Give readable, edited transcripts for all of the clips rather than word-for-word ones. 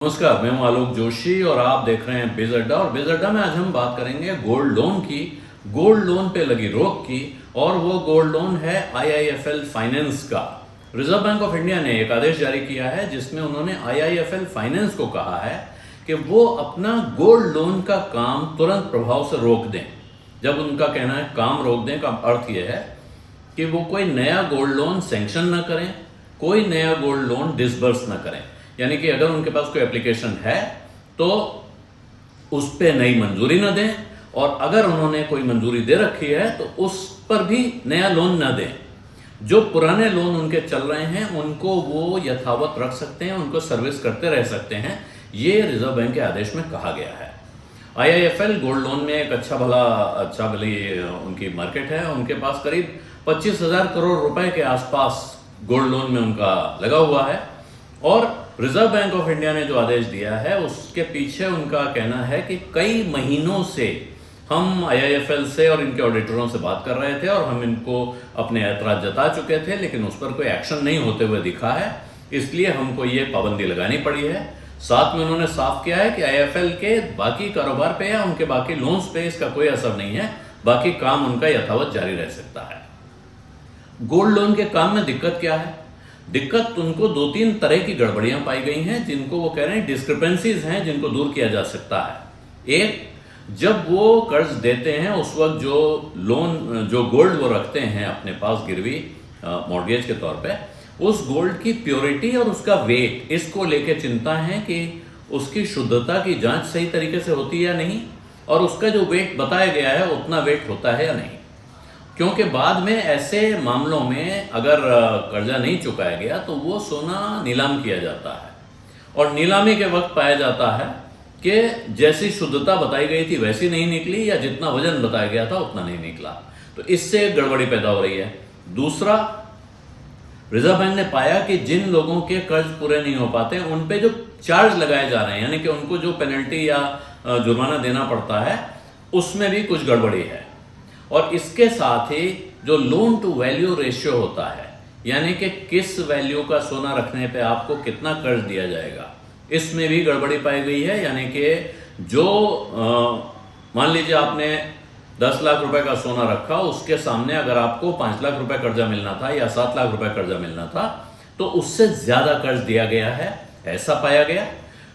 नमस्कार, मैं हूं आलोक जोशी और आप देख रहे हैं बिज अड्डा। और बिज अड्डा में आज हम बात करेंगे गोल्ड लोन की, गोल्ड लोन पे लगी रोक की। और वो गोल्ड लोन है आईआईएफएल फाइनेंस का। रिजर्व बैंक ऑफ इंडिया ने एक आदेश जारी किया है जिसमें उन्होंने आईआईएफएल फाइनेंस को कहा है कि वो अपना गोल्ड लोन का काम तुरंत प्रभाव से रोक दें। जब उनका कहना है काम रोक दें का अर्थ यह है कि वो कोई नया गोल्ड लोन सैंक्शन न करें, कोई नया गोल्ड लोन डिसबर्स न करें। यानी कि अगर उनके पास कोई एप्लीकेशन है तो उस पर नई मंजूरी न दें, और अगर उन्होंने कोई मंजूरी दे रखी है तो उस पर भी नया लोन न दें। जो पुराने लोन उनके चल रहे हैं उनको वो यथावत रख सकते हैं, उनको सर्विस करते रह सकते हैं। ये रिजर्व बैंक के आदेश में कहा गया है। आईआईएफएल गोल्ड लोन में एक अच्छा भली उनकी मार्केट है। उनके पास करीब 25,000 करोड़ रुपए के आसपास गोल्ड लोन में उनका लगा हुआ है। और रिजर्व बैंक ऑफ इंडिया ने जो आदेश दिया है उसके पीछे उनका कहना है कि कई महीनों से हम आईआईएफएल से और इनके ऑडिटरों से बात कर रहे थे और हम इनको अपने ऐतराज जता चुके थे, लेकिन उस पर कोई एक्शन नहीं होते हुए दिखा है, इसलिए हमको ये पाबंदी लगानी पड़ी है। साथ में उन्होंने साफ किया है कि आईआईएफएल के बाकी कारोबार पे या उनके बाकी लोन्स पे इसका कोई असर नहीं है, बाकी काम उनका यथावत जारी रह सकता है। गोल्ड लोन के काम में दिक्कत क्या है? दिक्कत उनको 2-3 तरह की गड़बड़ियां पाई गई हैं जिनको वो कह रहे हैं डिस्क्रिपेंसीज हैं जिनको दूर किया जा सकता है। एक, जब वो कर्ज देते हैं उस वक्त जो गोल्ड वो रखते हैं अपने पास गिरवी मॉर्गेज के तौर पे, उस गोल्ड की प्योरिटी और उसका वेट, इसको लेके चिंता है कि उसकी शुद्धता की जांच सही तरीके से होती है या नहीं, और उसका जो वेट बताया गया है उतना वेट होता है या नहीं। क्योंकि बाद में ऐसे मामलों में अगर कर्जा नहीं चुकाया गया तो वो सोना नीलाम किया जाता है, और नीलामी के वक्त पाया जाता है कि जैसी शुद्धता बताई गई थी वैसी नहीं निकली, या जितना वजन बताया गया था उतना नहीं निकला। तो इससे गड़बड़ी पैदा हो रही है। दूसरा, रिजर्व बैंक ने पाया कि जिन लोगों के कर्ज पूरे नहीं हो पाते उन पे जो चार्ज लगाए जा रहे हैं, यानी कि उनको जो पेनल्टी या जुर्माना देना पड़ता है, उसमें भी कुछ गड़बड़ी है। और इसके साथ ही जो लोन टू वैल्यू रेशियो होता है, यानी कि किस वैल्यू का सोना रखने पे आपको कितना कर्ज दिया जाएगा, इसमें भी गड़बड़ी पाई गई है। यानी कि जो मान लीजिए आपने 10 लाख रुपए का सोना रखा, उसके सामने अगर आपको 5 लाख रुपए कर्जा मिलना था या 7 लाख रुपए कर्जा मिलना था तो उससे ज्यादा कर्ज दिया गया है, ऐसा पाया गया।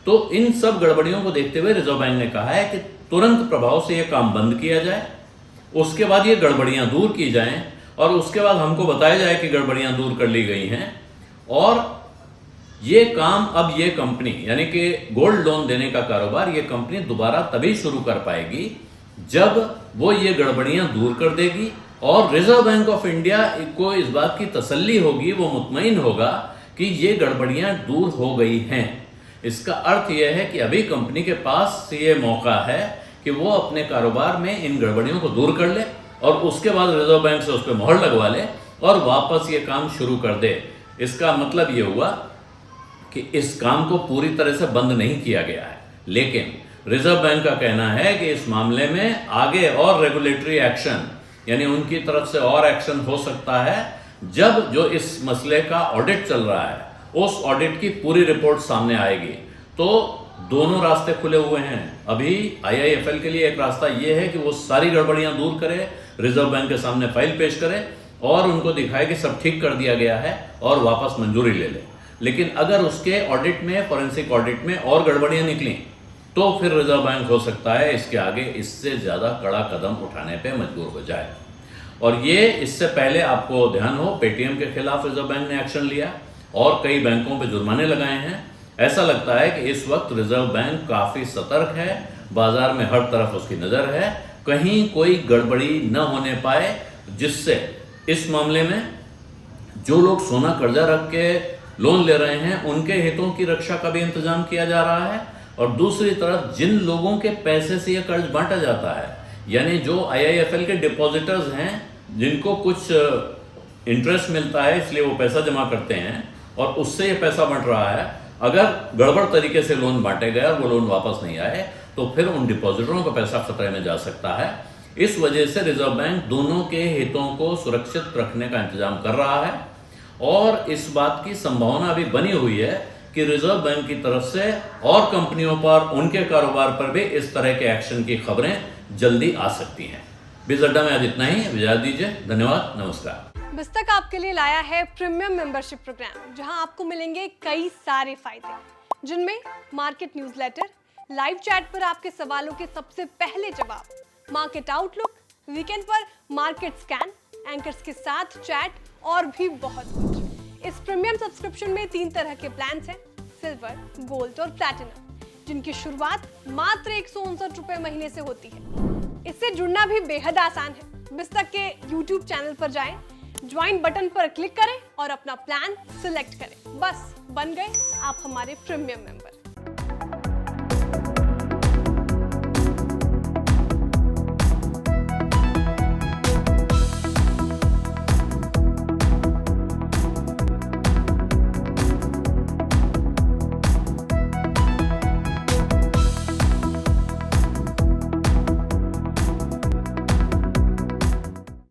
तो इन सब गड़बड़ियों को देखते हुए रिजर्व बैंक ने कहा है कि तुरंत प्रभाव से यह काम बंद किया जाए, उसके बाद ये गड़बड़ियां दूर की जाएं, और उसके बाद हमको बताया जाए कि गड़बड़ियां दूर कर ली गई हैं। और ये काम अब ये कंपनी, यानी कि गोल्ड लोन देने का कारोबार, ये कंपनी दोबारा तभी शुरू कर पाएगी जब वो ये गड़बड़ियां दूर कर देगी और रिजर्व बैंक ऑफ इंडिया को इस बात की तसल्ली होगी, वो मुतमईन होगा कि ये गड़बड़ियां दूर हो गई हैं। इसका अर्थ यह है कि अभी कंपनी के पास ये मौका है कि वो अपने कारोबार में इन गड़बड़ियों को दूर कर ले और उसके बाद रिजर्व बैंक से उस पर मोहर लगवा ले और वापस ये काम शुरू कर दे। इसका मतलब ये हुआ कि इस काम को पूरी तरह से बंद नहीं किया गया है, लेकिन रिजर्व बैंक का कहना है कि इस मामले में आगे और रेगुलेटरी एक्शन, यानी उनकी तरफ से और एक्शन हो सकता है जब जो इस मसले का ऑडिट चल रहा है उस ऑडिट की पूरी रिपोर्ट सामने आएगी। तो दोनों रास्ते खुले हुए हैं। अभी आईआईएफएल के लिए एक रास्ता यह है कि वो सारी गड़बड़ियां दूर करे, रिजर्व बैंक के सामने फाइल पेश करे और उनको दिखाए कि सब ठीक कर दिया गया है और वापस मंजूरी ले ले। लेकिन अगर उसके ऑडिट में, फॉरेंसिक ऑडिट में और गड़बड़ियां निकली तो फिर रिजर्व बैंक हो सकता है इसके आगे इससे ज्यादा कड़ा कदम उठाने पर मजबूर हो जाए। और ये इससे पहले आपको ध्यान हो, पेटीएम के खिलाफ रिजर्व बैंक ने एक्शन लिया और कई बैंकों पर जुर्माने लगाए हैं। ऐसा लगता है कि इस वक्त रिजर्व बैंक काफी सतर्क है, बाजार में हर तरफ उसकी नजर है, कहीं कोई गड़बड़ी न होने पाए, जिससे इस मामले में जो लोग सोना कर्जा रख के लोन ले रहे हैं उनके हितों की रक्षा का भी इंतजाम किया जा रहा है। और दूसरी तरफ जिन लोगों के पैसे से यह कर्ज बांटा जाता है, यानी जो आईआईएफएल के डिपॉजिटर्स हैं जिनको कुछ इंटरेस्ट मिलता है इसलिए वो पैसा जमा करते हैं और उससे ये पैसा बंट रहा है, अगर गड़बड़ तरीके से लोन बांटे गए और वो लोन वापस नहीं आए तो फिर उन डिपॉजिटरों का पैसा खतरे में जा सकता है। इस वजह से रिजर्व बैंक दोनों के हितों को सुरक्षित रखने का इंतजाम कर रहा है और इस बात की संभावना अभी बनी हुई है कि रिजर्व बैंक की तरफ से और कंपनियों पर, उनके कारोबार पर भी इस तरह के एक्शन की खबरें जल्दी आ सकती हैं। बिज अड्डा में आज इतना ही, इजाजत दीजिए, धन्यवाद, नमस्कार। बिस्तक आपके लिए लाया है प्रीमियम मेंबरशिप प्रोग्राम, जहां आपको मिलेंगे कई सारे फायदे, जिनमें मार्केट न्यूज़लेटर, लाइव चैट पर आपके सवालों के सबसे पहले जवाब, मार्केट आउटलुक, वीकेंड पर मार्केट स्कैन, एंकर्स के साथ चैट और भी बहुत कुछ। इस प्रीमियम सब्सक्रिप्शन में 3 तरह के प्लान्स हैं, सिल्वर, गोल्ड और प्लैटिनम, जिनकी शुरुआत मात्र 159 रुपए महीने से होती है। इससे जुड़ना भी बेहद आसान है। बिस्तक के YouTube चैनल पर जाएं, ज्वाइन बटन पर क्लिक करें और अपना प्लान सिलेक्ट करें। बस बन गए आप हमारे प्रीमियम मेंबर।